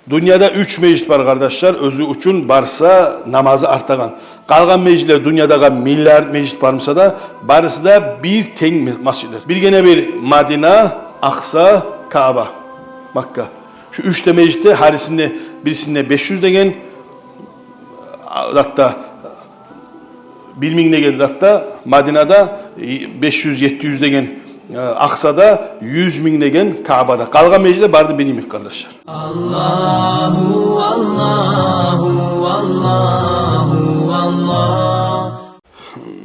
Dünyada 3 mecit var kardeşler. Özü üçün barsa namazı artagan. Kalgan mecitler dünyada milyar mecit varmasa da barısı da bir teng masjidler. Bir gene bir Madina, Aksa, Kaaba, Makka. Şu 3 de mecitte harisinde birisinde 500 degen hatta 1000 degen hatta Madina'da 500-700 degen Aksa'da 100.000 degen Kaaba'da. Kalgan mecide bardı benim kardeşler. Allahu Allahu Allahu Allah.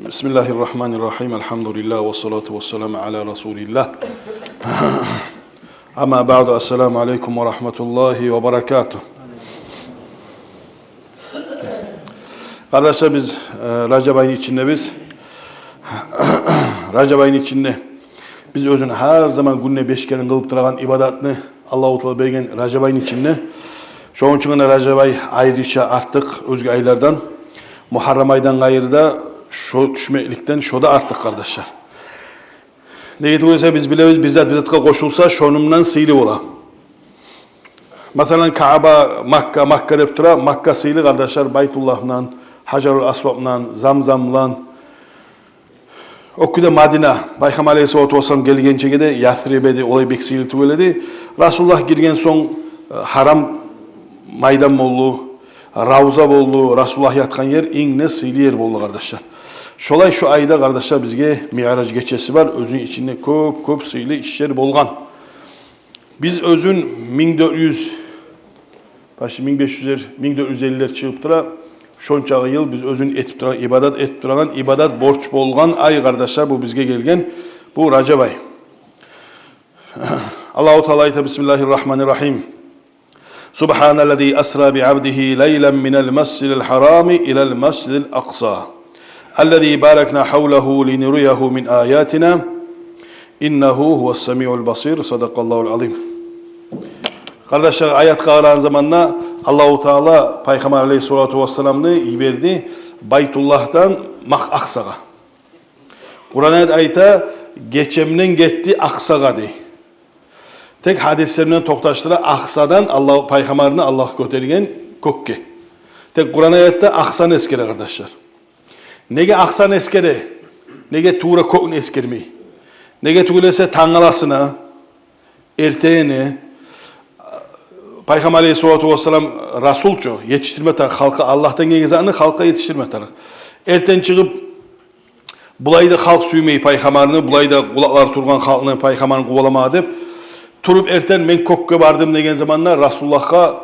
Bismillahirrahmanirrahim. Elhamdülillah ve salatu ve selamu ala Resulillah. Ama ba'du, esselamu aleyküm ve rahmetullahi ve berekatuhu. Kardeşler biz Recep ayının içinde Recep ayının içinde biz özün her zaman günne 5 kere kılıp durağan ibadatını Allah-u Teala bergen Recep ayının içinde. Şoğun için Recep ay ayrıca arttık özgü aylardan. Muharrem aydan gayrı da şu düşmeklikten şoda arttık kardeşler. Ne getirse biz bileviz bizzat koşulsa şonumdan sıylı ola. Mesela Kaaba, Makka dep tura, Makka sıylı kardeşler Baytullah'la, Hacerul Asvab'la, Zamzam'la. Okuda Madina, Bayham Aleyhisselatü Vesselam gelgençege de Yathribe'de olay bek sıylı tüveledi. Rasulullah girgen son haram maydan bollu, Ravza bollu, Rasulullah yatkan yer inne sıylı yer bollu kardeşler. Şolay şu ayda kardeşler bizge Mi'raj geçesi var. Özün içinde köp sıylı işler bolgan. Biz özün 1450'ler çıkıp tura şonçağı yıl biz özün etip duran ibadat borç bolgan ay kardeşler bu bizge gelgen bu Recep ay. Allahu Teala ayet Bismillahirrahmanirrahim. Subhanellezî esra bi abdihi leylen minel mescidil harami ilel mescidil aqsa. Ellezî barakna havlehu linuriyehu min ayatina. İnnehu huves-semî'ul basîr. Sadakallahu'l azîm. Kardeşler ayet kavran zamanla Allahu Teala Peygamber Aleyhissalatu vesselam'ı verdi Baytullah'tan Aksa'ga. Kur'an ayette geçemden gitti Aksa'ga de. Tek hadislerimden toktaştıra Aksa'dan Allah Peygamberine Allah götürgen kökke. Tek Kur'an ayette Aksa'nın eskere kardeşler. Nege Aksa'nın eskere, nege Tuğra kökün eskermeyi. Nege tügülese tangalasına, erteğine, Peygamber Aleyhisselatü Vesselam Rasulço yetiştirme tarafı, halka Allah'tan gelgezanını halka yetiştirme tarafı. Erten çıkıp bulayda halk suymayı Peygamberini, bulayda kulaklar turgan halkını Peygamberini kovalama edip, turup erten ben kökke bardım degen zamanlar Rasulullah'a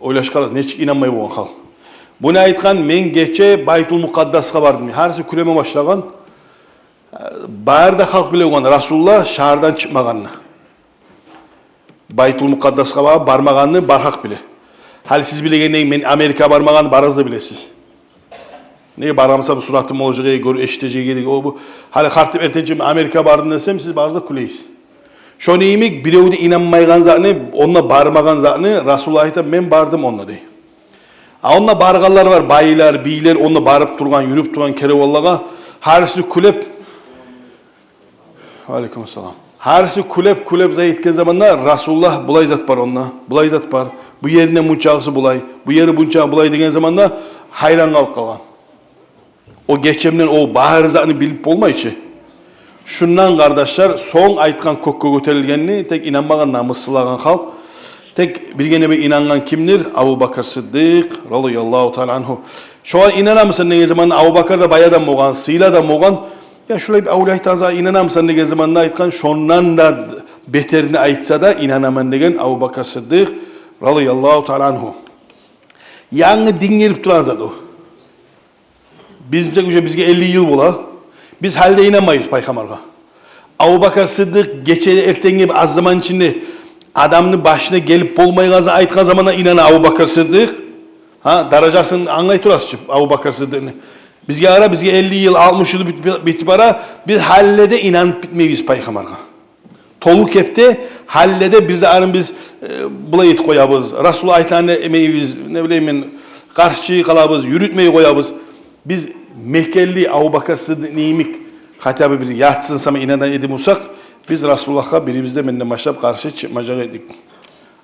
oylaşkarız, neçik inanmayı boğan halk. Bunu aytkan men geçe Baytul Mukaddas'a bardım. Harisi küleme başlagan. Bayarda halk bile oğan Rasulullah şahırdan çıkmaganını. Baytul Mukaddas'a barmaganını barhak bile. Hal siz bilegeneyin men Amerika barmaganını barazda bilesiz. Neye baramsa bu suratım olacağı, gör eşiteceği gelik o bu. Hal kartip ertence Amerika bardım desem siz barazda kuleyiz. Şo neyimik birevde inanmaygan zatını, onunla barmagan zatını Rasulullah'ta men bardım onunla dey. Onunla bargallar var, bayiler, biyler, onunla barıp durgan, yürüp durgan kerevallaga harisi kulep Aleykümselam. Harisi kulep zayitken zamanlar Rasulullah bulay zat var onunla. Bulay zat var. Bu yerine munçağısı bulay. Bu yeri bunçağı bulay degen zamanlar hayran kalıp kalan. O geçemden o bahar zatını bilip olmayıcı. Şundan kardeşler son aytkan kökkö göterilgenini tek inanmagan namısılagan halk. Tek bilgene bir inangan kimdir? Abu Bakr Sıddık radıyallahu ta'ala anhu. Şu an inanamısın ne zaman Abu Bakr da bayadan boğan, sıyla da boğan. Ya şöyle bir Avliya taza inanamısın ne zaman aytkan şondan da beterini aytsa da inanaman degen Abu Bakr Sıddık radıyallahu ta'ala anhu. Yanı dinleyip duran zat o. Bizge 50 yıl bola. Biz halde inanmayız Peygamber'e. Abu Bakr Sıddık geçe erten gibi az zaman içinde adamın başına gelip bolmaygaza aytkan zamana inana Abu Bakr Sıddık. Darajasını anlay turasın Abu Bakr Sıddık'ını. Bizge 50 yıl 60 yıl bitip ara biz hallede inanıp bitmeyiz Peygamber'e. Toluk hepte hallede biz bulay et koyabız. Rasulullah aytane emeyiz, ne bileyim karşı kalabız, yürütmeyi koyabız. Biz Mekkeli Abu Bakr Sıddık neyimik hatta bir yartsın sama inanan edim olsak biz Resulullah'a birimizde menden başlayıp karşı çıkmaca ettik.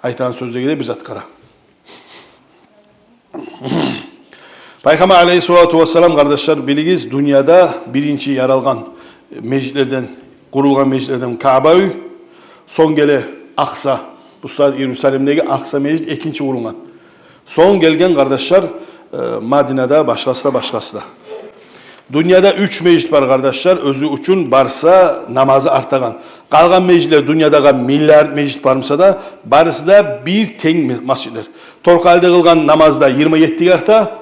Aytan sözlüğüne bizzat kara. Peygamber aleyhissalatu vesselam kardeşler biligiz dünyada birinci yaralgan meclislerden, kurulgan meclislerden Kabe'yi son gele Aksa, bu saat Yeruşalim'deki Aksa meclis ikinci kurulgan. Son gelgen kardeşler Madine'de başkası da. Dünyada 3 meclis var kardeşler, özü üçün barsa namazı artagan. Kalgan meclisler dünyada milyar meclis varmasa da barısı da bir ten masjidler. Torkal'da kılgan namazda 27 arta,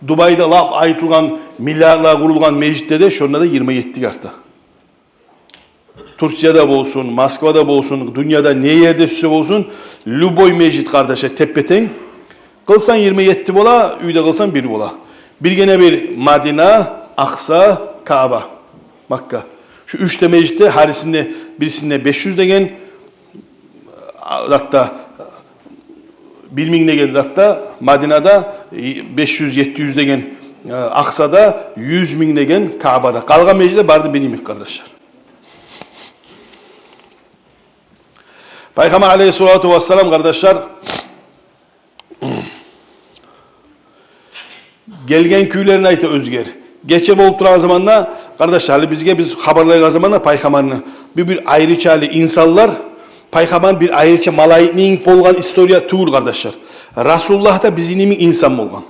Dubai'da lap aytılgan milyarlar kurulgan meclitte de şonda da 27 arta. Türkiye'de bolsun, Moskova'da bolsun, dünyada ne yerde süse bolsun, Luboy meclis kardeşler teppeten. Kılsan 27 bola, üyde kılsan 1 bola. Bir gene bir Madine, Aksa, Kabe, Makka. Şu 3 meclitte birisinde 500 degen, hatta 1000 degen hatta Madine'de 500-700 degen, Aksa'da 100.000 degen Kabe'da. Kalgan meclitte bardı benim kardeşler. Peygamber aleyhissalatu vesselam kardeşler gelgen küylerini ayta özger. Geçe bolup duran zamanda kardeşler biz haberlayan zamanda Peygamber'ni bir ayrıçalı insanlar Peygamber bir ayrıça malayikning bolgan istoriya tuğul kardeşler. Rasulullah da bizim insan bolgan.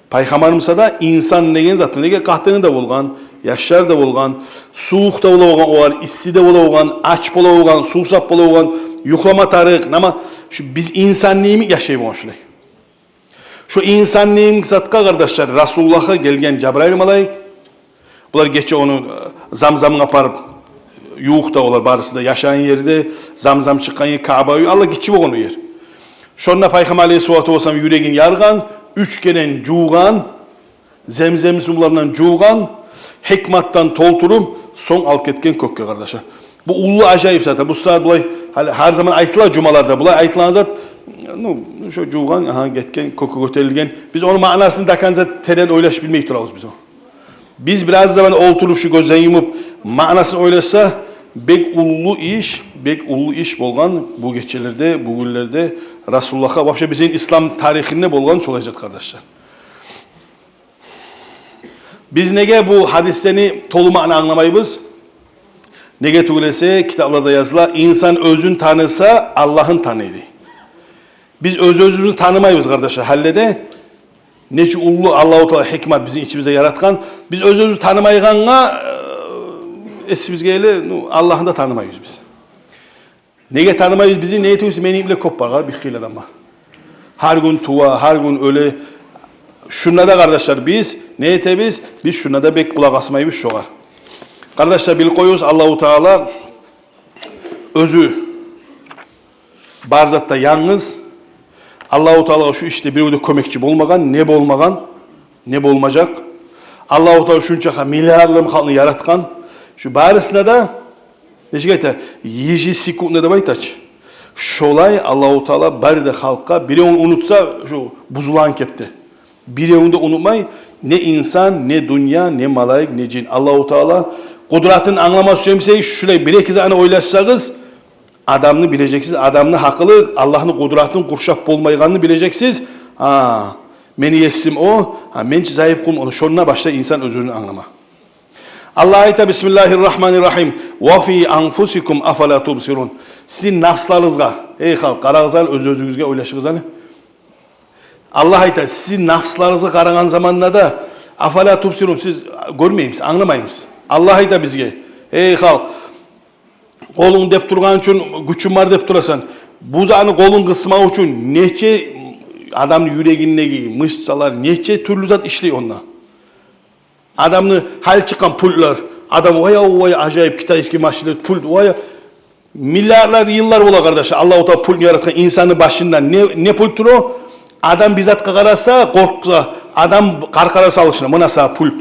Peygamberimiz da insan degen zat nege qahtını da bolgan, yaşar da bolgan, soğuk da bolgan, olar issi de bolgan, aç bolgan, susap bolgan, yuklama tarık ama şu biz insanlığımı yaşayıp şulay. Şu insanlığın zatka kardeşler Resulullah'a gelgen Cebrail malayik. Bunlar geçe onu zamzamın aparıp yuğuk da olar barısı da yaşayan yerde zamzam çıkan yer Kabe'yi Allah geçip onu yer. Şonda Peygamber aleyhissalatu vesselam yüreğin yargan, 3 keren cuğan, zemzem sularından cuğan, hikmattan tolturum, son alk etken kökke kardeşler. Bu ulu acayip zaten. Bu saat bulay her zaman aytılar cumalarda bulay aytılan zat şu cuğan getken koku göterilgen. Biz onun manasını dakan zat teren oylaş bilmeyi durağız biz o. Biz biraz zaman oturup şu gözden yumup manasını oylaşsa bek ulu iş bolgan bu geçelerde, bu günlerde Resulullah'a vahşe bizim İslam tarihinde bolgan çolayacak kardeşler. Biz nege bu hadislerini tolu ma'na anlamayız? Nege tügülese kitaplarda yazıla insan özün tanısa Allah'ın tanıydı. Biz özümüzü tanımayız kardeşler. Hallede neçe ulu Allah-u Teala hikmet bizim içimizde yaratkan. Biz özümüzü tanımayganla esimiz geyle Allah'ın da tanımayız biz. Nege tanımayız bizi neye tügülse menimle kopar bir hil adam var. Her gün tuva, her gün öyle. Şuna da kardeşler biz neye tebiz? Biz şuna da bek kulak asmayız şoğar. Kardeşler bil koyuz Allah-u Teala özü barzatta yalnız Allah-u Teala şu işte bir de kömekçi bolmagan, ne bolmayacak. Allah-u Teala şunça milyarlarım halını yaratkan. Şu barısına da neşe yeji sekundda da baytaç. Şolay Allah-u Teala bari de halka biri onu unutsa şu buzulan kepti. Biri onu da unutmay ne insan, ne dünya, ne malayik, ne cin. Allah-u Teala kudratın anlaması söyleyeyim şurayı bir iki tane oylaşsanız adamını bileceksiniz, adamını haklı, Allah'ın kudratını kurşap bolmayganını bileceksiniz. Meni yesim o, men zayıf kulum onu. Şonuna başla insan özünü anlama. Allah ayta Bismillahirrahmanirrahim. Ve fi anfusikum afala tubsirun. Sizin nafslarınızga, ey halk, qarağızal öz-özünüzge oylaşığızal. Allah ayta sizin nafslarınızı qaragan zamanında da afala tubsirun. Siz görmeyimiz, anlamayımız. Allah ayta bizge, ey halk, kolun dep turgan üçün güçün var dep turasan, buzağını kolun kısma üçün neçe adamın yüreğindeki mışsalar, neçe türlü zat işliyor onunla. Adamını hal çıkan pullar, adam vaya acayip kitayski maşinler pul vaya milyarlar yıllar ola kardeşler. Allah-u Teala pul yaratkan insanın başından ne pultur o? Adam bizzat qarasa, korksa, adam qarqarasa alışına, mına sağ pult.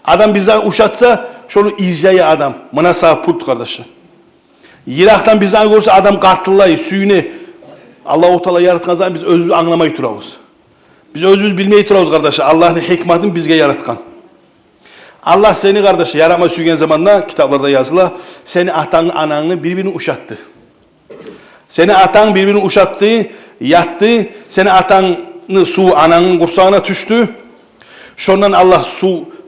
Adam bizzat uşatsa, şolu icrayı adam, mına sağ pult kardeşler. Yiraqdan bizzat görse adam qartılay, suyunu Allah-u Teala yaratkan zaman biz özümüzü anlamayı turabız. Biz özümüz bilmeyi turabız kardeşler. Allah'ın hikmetini bizge yaratkan. Allah seni kardeşler yaratma suygen zamanla kitaplarda yazıla, seni atanı ananı birbirini uşattı. Seni atan birbirini uşattı, yattı. Seni atanı su ananın kursağına düştü. Şondan Allah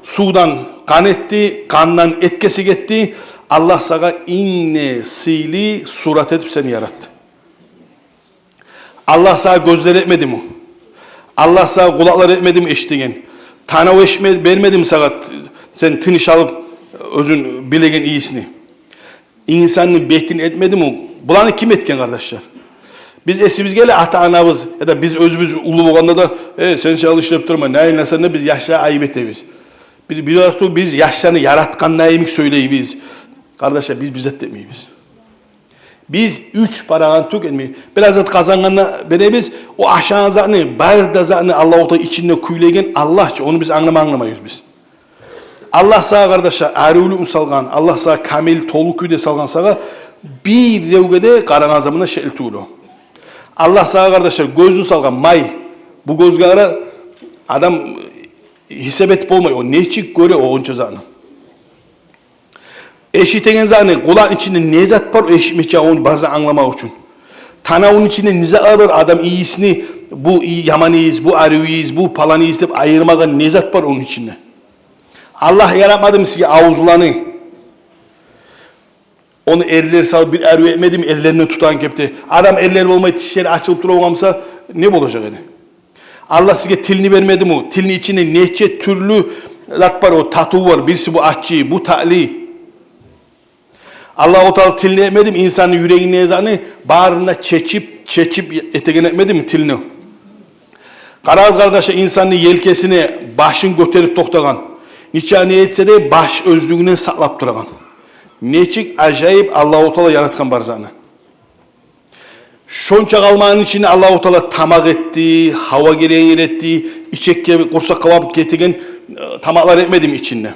sudan kan etti, kandan etkisi gitti. Allah sana inne sili surat edip seni yarattı. Allah sana gözler etmedi mi? Allah sana kulaklar etmedi mi eştiğin? Tanav vermedi mi sana sen tınış alıp özün bilegen iyisini? İnsanın bektin etmedi mi? Bulanı kim etken kardeşler? Biz esimiz gele ata anamız ya da biz özümüz ulu olganda da sen çalıştırıp durma. Ne sen biz yaşa ayıp ettiyiz. Biz yaşlarını yaratkan neyimik söyleyibiz. Kardeşler biz bizzat etmeyiz. Biz 3 parağın tüketmeyiz. Biraz da kazanganla beremiz o aşağı zatını, barda zatını Allah-u Teala içinde kuylaygen Allahça onu biz anlamayız biz. Allah sağa kardeşler arıulu usalgan, Allah sağa kamil tolu küyde salgan sağa bir revgede karan azamına şekil tuğlu. Allah sağa kardeşler gözü salgan may. Bu gözgara adam hesap etip olmuyor. O neçik göre o onca zanı. Eşitegen zanı kulağın içinde ne zat var o eşitmekçe onu bazen anlamak için. Tanavun içinde ne zat var adam iyisini bu iyi yamanıyız, bu arıyız, bu palanıyız deyip ayırmağa ne zat var onun içinde. Allah yaratmadı mı size avuzlarını? Onu erler salıp bir erü etmedi mi ellerini tutan kepti. Adam elleri olmayı dişleri açılıp duramamsa ne olacak yani? Allah size tilini vermedi mi? Tilini içinde neçe türlü lat var o tatu var. Birisi bu aççı, bu ta'li. Allah o tal tilini etmedi mi? İnsanın yüreğinin ezanı bağrına çeçip etegen etmedi mi tilini? Karaz kardeşe insanın yelkesini başın götürüp toktagan. Niçe ne etse de baş özlüğünden saklap duragan. Neçik acayip Allah-u Teala yaratkan barzanı. Şonça kalmanın içine Allah-u Teala tamak etti, hava gereği yer etti, içekke kursak kavap getigen tamaklar etmedi mi içinde?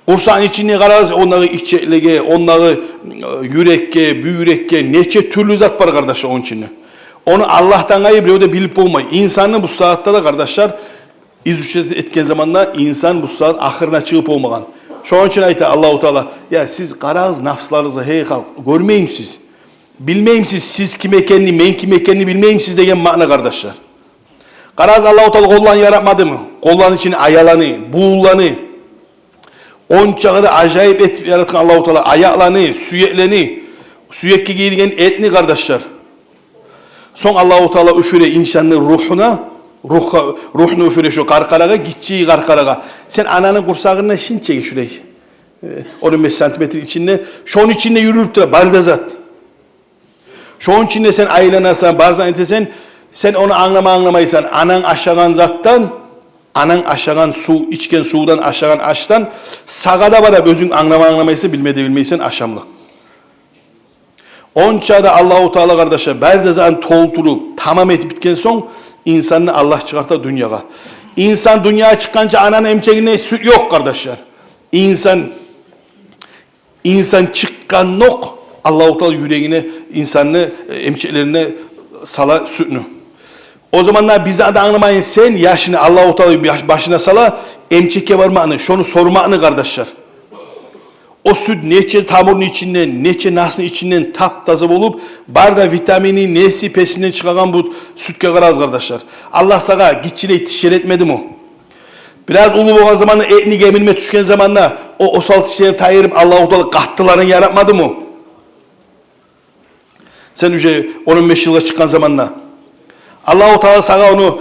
Kursağın içine karaz onları içeklege, onları yürekke, büyürekke, neçe türlü zat var kardeşler onun içinde. Onu Allah'tan ayıp öyle bilip olmayı. İnsanın bu saatte de kardeşler İzüçet etken zamanla insan bu saat ahırına çıkıp olmagan. Şu an için ayta Allah-u Teala ya siz karaz nafslarınızı hey halk görmeyim siz. Bilmeyim siz kim ekenini, ben kim ekenini bilmeyim siz degen makna kardeşler. Karaz Allah-u Teala kollan yaratmadı mı? Kollan içine ayalanı, buğulanı. Onca da acayip et yaratkan Allah-u Teala ayaklanı, süyekleni, süyekki giyilgen etni kardeşler. Son Allah-u Teala üfüre insanın ruhunu üfüre şu karkaraga, gitçiyi karkaraga. Sen ananın kursağına şin çeki şurayı. 15 santimetre içinde, şunun içinde yürürüp de bardazat. Şunun içinde sen aylanasan, barzan etesen, sen onu anlamaysan, anan aşağıdan zattan, anan aşağıdan su, içken sudan aşağıdan aştan, sağada var özün anlamaysa bilmeysen aşamlık. Onca da Allah-u Teala kardeşler, bardazan tolturup, tamam etip bitken son, İnsanını Allah çıkartır dünyaya. İnsan dünyaya çıkınca ananın emçeğine süt yok kardeşler. İnsan çıkan nok Allah-u Teala yüreğine, insanını emçeklerine sala sütünü. O zamanlar bize de anlamayın sen yaşını Allah-u Teala başına sala emçeke varmağını, şunu sormağını kardeşler. O süt neçe tamurun içinden, neçe nasın içinden taptaze olup, barda vitamini, nesi pesinden çıkan bu sütke karaz kardeşler. Allah sana gitçileyi tişer etmedi mi? Biraz ulu olan zamanla etni gemilme düşken zamanla o sal tişeri tayırıp Allah-u Teala kattılarını yaratmadı mı? Sen önce 15 yılda çıkan zamanla. Allah-u Teala sana onu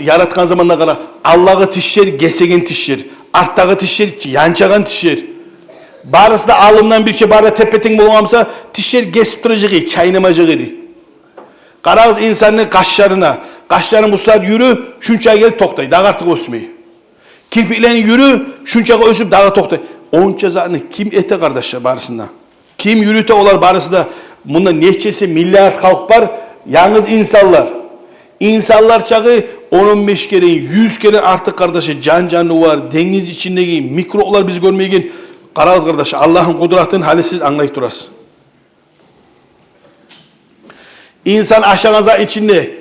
yaratkan zamanla kadar Allah'ı tişer, gesegen tişer, arttağı tişer, yançagan tişer. Barısı da alımdan bir şey barda tepetin bulunamsa tişer gesip duracağı, çaynamacağı. Karaz insanın kaşlarının bu saat yürü, şunçaya gelip toktay, daha artık ösmeyi. Kirpiklerini yürü, şunçaya ösüp daha toktay. Onun cezanı kim ete kardeşler barısında? Kim yürüte olar barısında? Bunda neçesi milyar halk var, yalnız insanlar. İnsanlar çağı 15 kere, 100 kere artık kardeşi canlı var, deniz içindeki mikroplar biz görmeyin. Karaz kardeş, Allah'ın kudretini hali siz anlayıp durasın. İnsan aşağıza içinde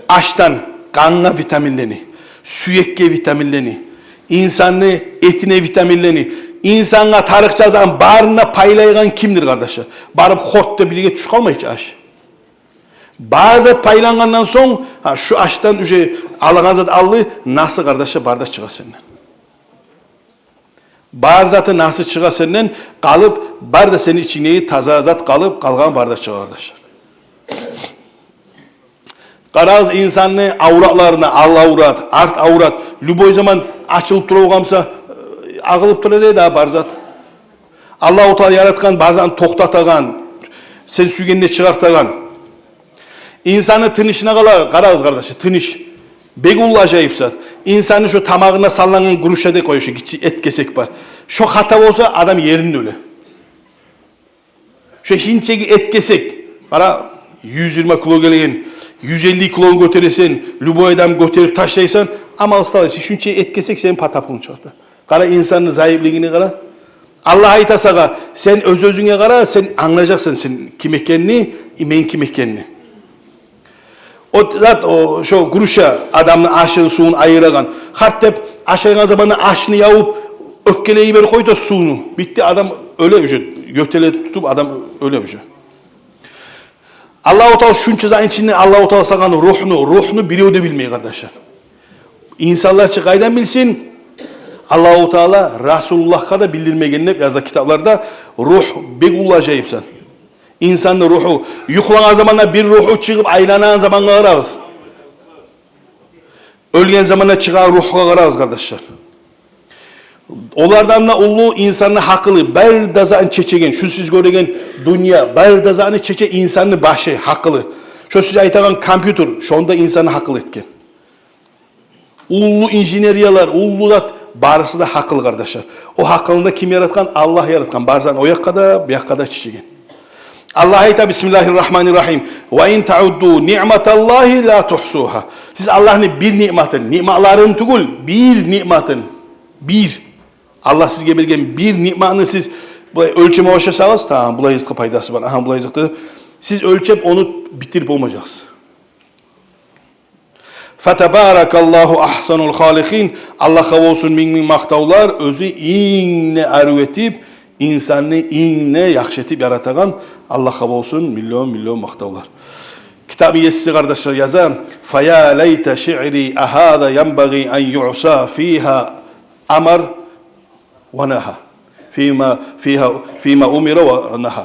açtan kanına vitaminlerini, süyekke vitaminlerini, insanlı etine vitaminlerini, insanga tarih yazan, barına paylaygan kimdir kardeşler? Barıp hortda birige tuş kalmayıcı aş. Bazı paylangandan son, şu aştan alağan zat aldı, nasıl kardeşler barda çığa senden? Bar zatı nasıl çığa senden? Kalıp, bar da senin içindeki taza zat kalıp, kalgan barda çığa kardeşler. Qaraz insanını avratlarına, al avrat, art avrat, lüboy zaman açılıp durağamsa, ağılıp durur da barzat. Allah-u Teala yaratkan, barzan toktatagan, sen sügenine çıkartagan. İnsanı tınışına kala, qaraz kardeşi, tınış. Begullu acayipsat. İnsanı şu tamağına sallanan guruşada koyuşu, et kesek var. Şu hata olsa adam yerinde öyle. Şu hinçeki et kesek, ara 120 kilo gelen, 150 kilo götüresen, lüboydan götürüp taşlaysan, ama ıslalıysa şunca et kesek senin patapını çıkartır. Kara insanın zayıflığını kara. Allah aytasaga sen öz-özüne kara, sen anlayacaksın sen kim ekenini, men kim ekenini. O zat o şu guruşa adamın aşın suyunu ayıragan. Hart dep aşaygan zamanı aşını yavup öpkeleyi beri koydu suyunu. Bitti adam öyle ücret. Göktele tutup adam öyle ücret. Allah-u Teala şunca zaman içinde Allah-u Teala sagan ruhunu biliyor da bilmeyi kardeşler. İnsanlar çıkaydan bilsin. Allah-u Teala Resulullah'a da bildirmegen hep yazar kitaplarda ruh begul acayipsan. İnsanın ruhu yuklanan zamanla bir ruhu çıkıp aylanan zamanla kararız. Ölgen zamanla çıkan ruh'a kararız kardeşler. Onlardan da ulu insanın haklı, berdazan çeçegen, şu siz göregen dünya, berdazanı çeçe insanın başı, haklı. Şu siz aytagan kompüter, şonda insanı haklı etken. Ulu injineriyalar, ulu da barısı da haklı kardeşler. O hakkında kim yaratkan? Allah yaratkan. Barzan o yakada, bir yakada çeçegen. Allah ayta Bismillahirrahmanirrahim. Ve in ta'uddu ni'metallahi la tuhsuha. Siz Allah'ın bir nimetin, nimetlerin tugul, bir nimetin, bir. Allah sizge bergen bir nimetini siz ölçeme başlasanız, tamam bulayızlıkta paydası var. Aha bulayızlıkta. Siz ölçep onu bitirip olmayacaksınız. Fetebarakallahu ahsanul halikin. Allah'a olsun min maktavlar özü iğne arvetip insanı iğne yakşetip yaratagan Allah'a olsun milyon maktavlar. Kitabı yesisi kardeşler yazan فَيَا لَيْتَ شِعْرِي أَهَذَا يَنْبَغِي أَنْ يُعْسَى فِيهَا أَمَرْ وَنَهَا فِيمَا اُمِرَ وَنَهَا.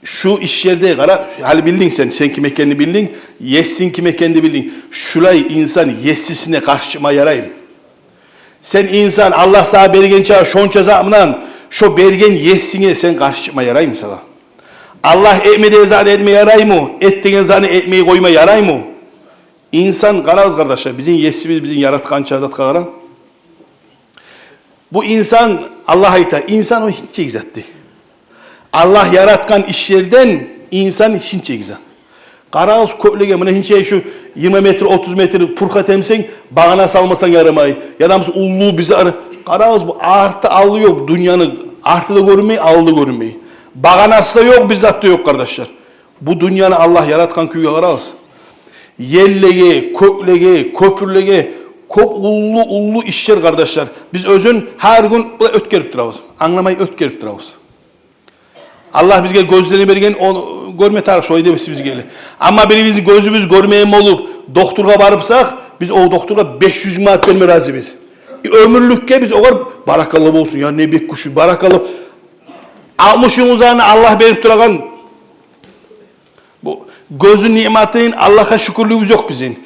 Şu iş yerde kara, hali bildin sen kime kendi bildin, yessin kime kendi bildin. Şulay insan yessisine karşıma yarayım. Sen insan Allah sana bergen çağı şonça zamından, şu bergen yessine sen karşıma yarayım sana. Allah ekmeği zane etmeye yaray mı? Ettiğin zane ekmeği koyma yaray mı? İnsan karaz kardeşler, bizim yesimiz, bizim yaratkan çağdat kara. Bu insan, Allah ayta, insan o hiç çekizatti. Allah yaratkan işlerden insan hiç çekizat. Karaz köylege, buna hiç şu 20 metre, 30 metre purka temsen, bağına salmasan yaramay. Ya da ulluğu bizi arı. Karaz bu artı alıyor dünyanın, artı da görünmeyi, aldı görünmeyi. Bağanası da yok, bizzat da yok kardeşler. Bu dünyanı Allah yaratkan köyü karaz. Yellege, köklege, köpürlege, kop ullu işler kardeşler. Biz özün her gün ötkerip durağız. Anlamayı ötkerip durağız. Allah bizge gözlerini bergen onu görme tarih soy demesi biz geli. Ama birimiz gözümüz görmeyen olup doktorga barıpsak biz o doktorga 500 manat verme razı biz. Ömürlükke biz o kadar barakallah olsun ya ne bek kuşu barakallah. 60'ın uzağını Allah berip duragan bu gözün nimetinin Allah'a şükürlüğümüz yok bizim.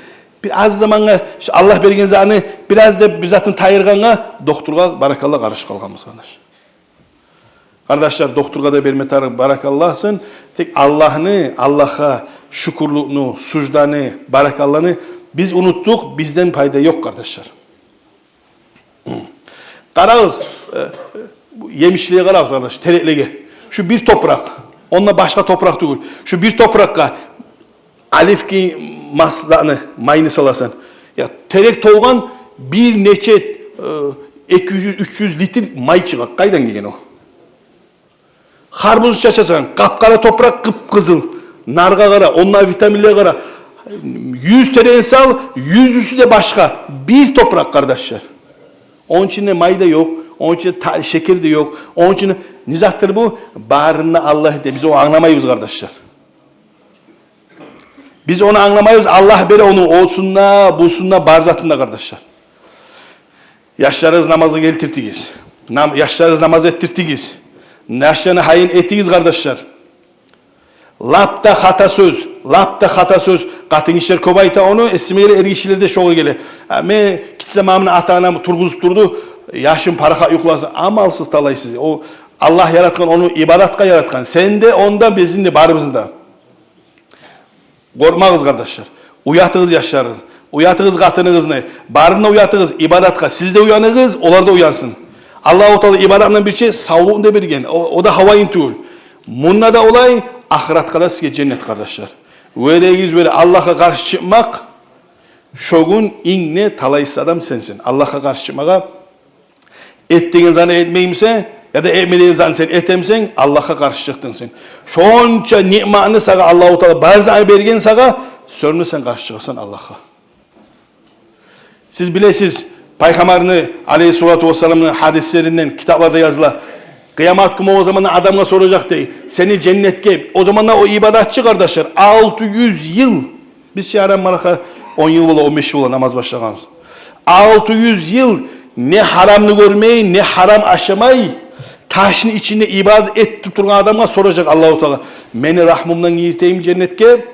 Bir az zamanla Allah bergen zanı biraz da bizatın tayırganına doktorga barakallah karış kalgamız kardeş. Kardeşler doktorga da berme tarih barakallahsın. Tek Allah'a şükürlüğünü, sucdanı, barakallahını biz unuttuk. Bizden fayda yok kardeşler. Karağız yemişliğe karağız kardeş. Tereklege. Şu bir toprak. Onunla başka toprak değil. Şu bir toprakka alif ki maslanı mayını salasan. Ya terek tolgan bir neçe 200-300 litre may çıkar. Kaydan gelen o? Harbuz çaçasan, kapkara toprak kıpkızıl, narga kara, onlar vitaminle kara. 100 tane sal, 100'üsü de başka. Bir toprak kardeşler. Onun içinde mayda yok, Onun için şeker de yok. Onun için nizattır bu? Barını Allah de. Biz onu anlamayız kardeşler. Biz onu anlamayız. Allah beri onu olsunla, bulsunla, barzatında kardeşler. Yaşlarınız namazı geltirtiniz. Yaşlarınız namaz ettirtiniz. Yaşlarını hayın ettiniz kardeşler. Lapta hata söz. Katın işler kobayta onu, esmeyle ergişilerde şoğu gele. Men kitse mamını ata-anam turguzup durdu. Yaşım paraka yuklasın. Amalsız talaysız. O Allah yaratkan, onu ibadatka yaratkan. Sen de onda, bizim de, barımızın da. Korkmağız kardeşler. Uyatığız yaşlarınız. Uyatığız katınızını. Barına uyatığız ibadatka. Siz de uyanığız, onlar da uyansın. Allah-u Teala ibadatla bir şey sağlığında birgen. O da havayın tüyül. Bununla da olay ahiretka da sizge cennet kardeşler. Böyle Allah'a karşı çıkmak şogun inne talaysız adam sensin. Allah'a karşı çıkmağa ettiğin zanı etmeyimse ya da etmediğin zanı sen etemsen Allah'a karşı çıktın sen. Şonça nimetini sana Allah-u Teala barzı bergen sana sörünü sen karşı çıkasın Allah'a. Siz bilesiz Peygamberini Aleyhisselatü Vesselam'ın hadislerinden kitaplarda yazılar. Kıyamet günü o zaman adamla soracak değil. Seni cennetke. O zamanlar o ibadatçı kardeşler 600 yıl. Biz şehren maraka 10 yıl ola 15 yıl ola namaz başlagamız. 600 yıl ne haramını görmeyi ne haram aşamayı taşın içinde ibadet et tuturgan adamla soracak Allah-u Teala. Meni rahmımdan yiyirteyim cennetke.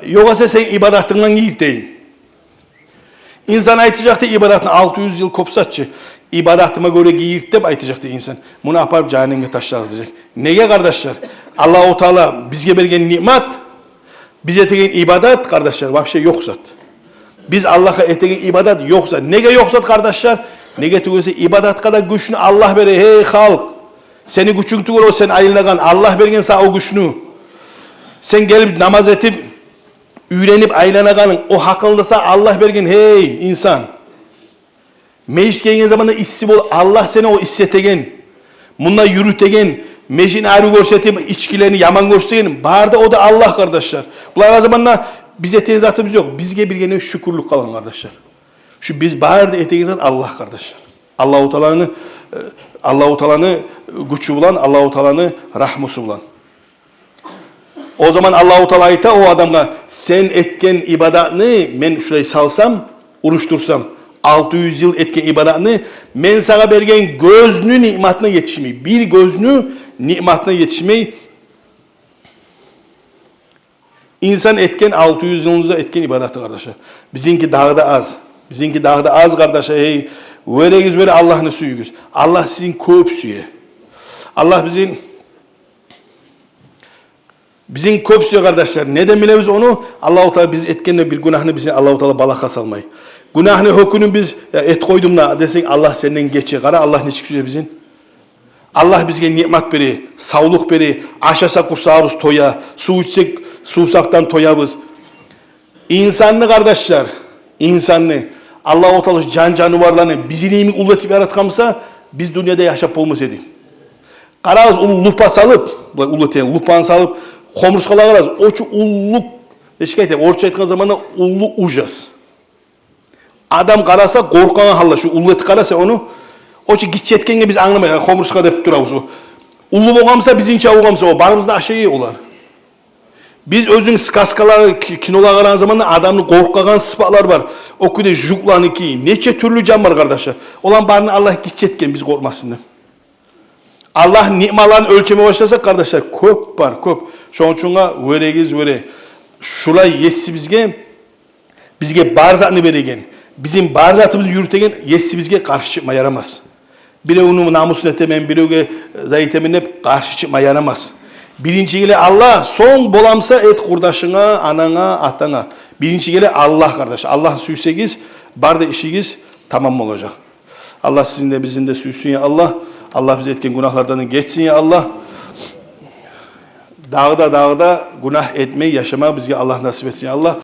Yoksa sen ibadatından yiyirteyim. İnsan aytacaktı ibadatını 600 yıl kopsatçı. İbadatıma göre giyirtip aytacaktı insan. Bunu yapar cehenneme taşlarız diyecek. Neye kardeşler? Allah-u Teala bizge bergen nimet, bize etegen ibadat kardeşler. Vahşe yok zat. Biz Allah'a etegen ibadat yok zat. Nege yok zat kardeşler? Nege tügesi ibadat kadar güçlü Allah beri. Hey halk. Seni güçün tügür o sen ayılagan. Allah bergen sana o güçlü. Sen gelip namaz etip üylenip aylanaganın o hakkındasa Allah bergen hey insan. Meclis gelgen zamanında işsiz ol. Allah seni o issetegen. Bununla yürütegen. Mecin ağrı görsetip içkilerini yaman göstergen. Barda o da Allah kardeşler. Bunlar zamanla bize tezatımız yok. Bizge bilgene şükürlük kalan kardeşler. Şu biz barda etegen zat Allah kardeşler. Allah-u Teala'nı gücü bulan, Allah-u Teala'nı rahmusu bulan. O zaman Allah-u Teala ayta o adamla sen etken ibadatını men şurayı salsam, uruştursam 600 yıl etken ibadatını men sana bergen gözünü nimetine yetişmeyi. Bir gözünü nimetine yetişmeyi. İnsan etken 600 yılımızda etken ibadatı kardeşler. Bizimki dağda az. Bizimki dağda az kardeşler. Hey, veregiz vere Allah'ın suyuguz. Allah sizin köp suyu. Allah bizim köp suyu kardeşler. Neden bilemiz onu? Allah-u Teala biz etkenle bir günahını bize Allah-u Teala balaka salmayı. Günahını hükünü biz et koydum da desen Allah senden geçiyor. Kara Allah ne çıkıyor bizim? Allah bizge nimet beri, sağlık beri, aşasa kursağımız toya, su içsek susaktan toyabız. İnsanlı kardeşler, insanlı Allah-u Teala can canavarlarını bizi neyimi ulletip yaratkamsa biz dünyada yaşap olmasaydı. Karaz ulu lupa salıp, lupan salıp komurskalar karaz. Oçu ulluk, şikayet edeyim, orça etken zamanında ullu ucaz. Adam karasa korkan halla, şu ullet karasa onu, oçu gitçetkenge biz anlamayız, komurska deyip durabız o. Ullu boğamsa bizinçe oğamsa o, barımızda aşağı olar. Biz özün skaskalar, kinolar karan zamanında adamın korkagan sıfatlar var. O küde juklanı ki, neçe türlü can var kardeşler. Olan barını Allah gitçetken biz korkmasın. Allah nimalarını ölçmeye başlasak kardeşler köp var köp. Şoň üçin veregiz vere. Şulay yessi bizge barzatını beregen. Bizim barzatımızı yürütegen yessi bizge karşı çıkma yaramaz. Biri onu namusunu etemen, biri zayitemen hep karşı çıkma yaramaz. Birinci gele Allah, son bolamsa et kurdaşına, anana, atana. Birinci gele Allah kardeş. Allah süysegiz, barda işigiz tamam olacak. Allah sizin de bizim de süysün ya Allah. Allah bize etken günahlardan geçsin ya Allah. Dağda günah etmeyi yaşamayı bizge Allah nasip etsin ya Allah.